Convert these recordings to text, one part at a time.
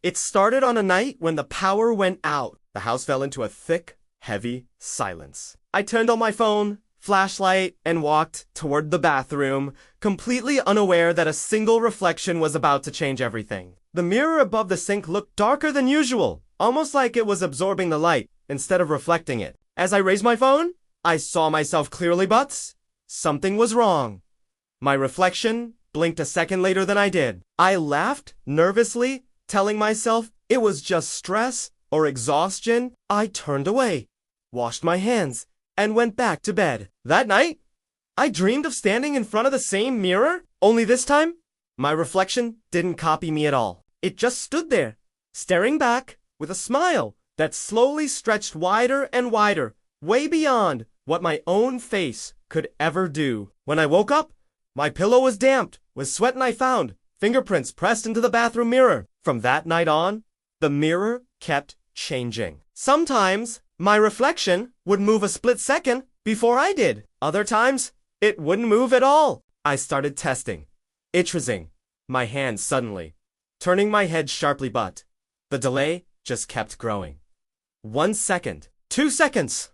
It started on a night when the power went out. The house fell into a thick, heavy silence. I turned on my phone, flashlight, and walked toward the bathroom, completely unaware that a single reflection was about to change everything. The mirror above the sink looked darker than usual, almost like it was absorbing the light instead of reflecting it. As I raised my phone, I saw myself clearly, but something was wrong. My reflection blinked a second later than I did. I laughed nervously, telling myself it was just stress or exhaustion. I turned away, washed my hands, and went back to bed. That night, I dreamed of standing in front of the same mirror, only this time, my reflection didn't copy me at all. It just stood there, staring back with a smile that slowly stretched wider and wider, way beyond what my own face could ever do. When I woke up, my pillow was damped with sweat and I found fingerprints pressed into the bathroom mirror. From that night on, the mirror kept changing. Sometimes, my reflection would move a split second before I did. Other times, it wouldn't move at all. I started testing, itching my hands suddenly, turning my head sharply, but the delay just kept growing. 1 second, 2 seconds,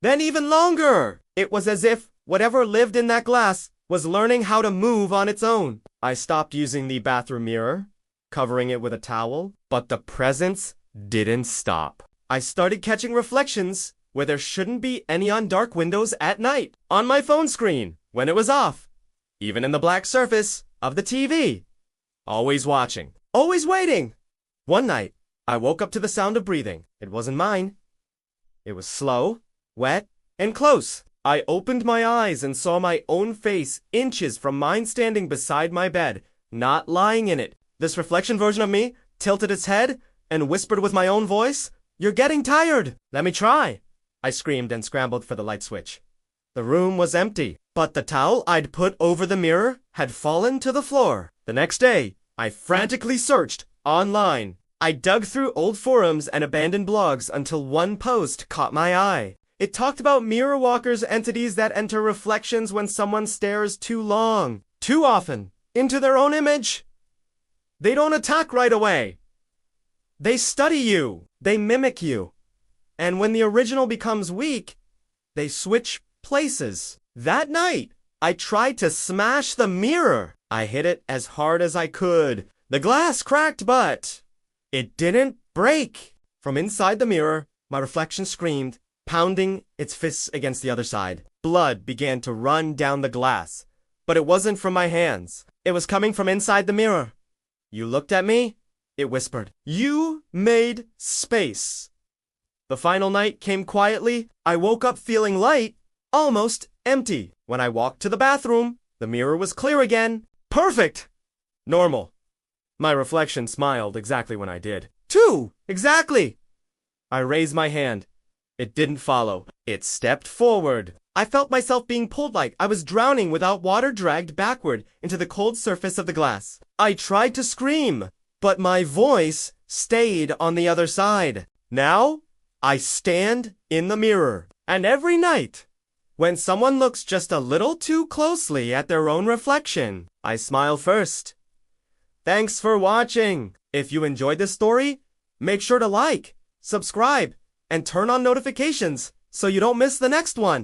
then even longer. It was as if whatever lived in that glass was learning how to move on its own. I stopped using the bathroom mirror, covering it with a towel, but the presence didn't stop. I started catching reflections where there shouldn't be any on dark windows at night, on my phone screen when it was off, even in the black surface of the TV. Always watching, always waiting. One night, I woke up to the sound of breathing. It wasn't mine. It was slow, wet, and close. I opened my eyes and saw my own face inches from mine standing beside my bed, not lying in it. This reflection version of me tilted its head and whispered with my own voice, "You're getting tired. Let me try." I screamed and scrambled for the light switch. The room was empty, but the towel I'd put over the mirror had fallen to the floor. The next day, I frantically searched online. I dug through old forums and abandoned blogs until one post caught my eye. It talked about mirror walkers, entities that enter reflections when someone stares too long, too often, into their own image. They don't attack right away. They study you. They mimic you. And when the original becomes weak, they switch places. That night, I tried to smash the mirror. I hit it as hard as I could. The glass cracked, but it didn't break. From inside the mirror, my reflection screamed, pounding its fists against the other side. Blood began to run down the glass, but it wasn't from my hands. It was coming from inside the mirror. "You looked at me?" it whispered. "You made space." The final night came quietly. I woke up feeling light, almost empty. When I walked to the bathroom, the mirror was clear again. Perfect! Normal. My reflection smiled exactly when I did. 2! Exactly! I raised my hand. It didn't follow. It stepped forward. I felt myself being pulled like I was drowning without water, dragged backward into the cold surface of the glass. I tried to scream, but my voice stayed on the other side. Now, I stand in the mirror. And every night, when someone looks just a little too closely at their own reflection, I smile first. Thanks for watching. If you enjoyed this story, make sure to like, subscribe, and turn on notifications so you don't miss the next one.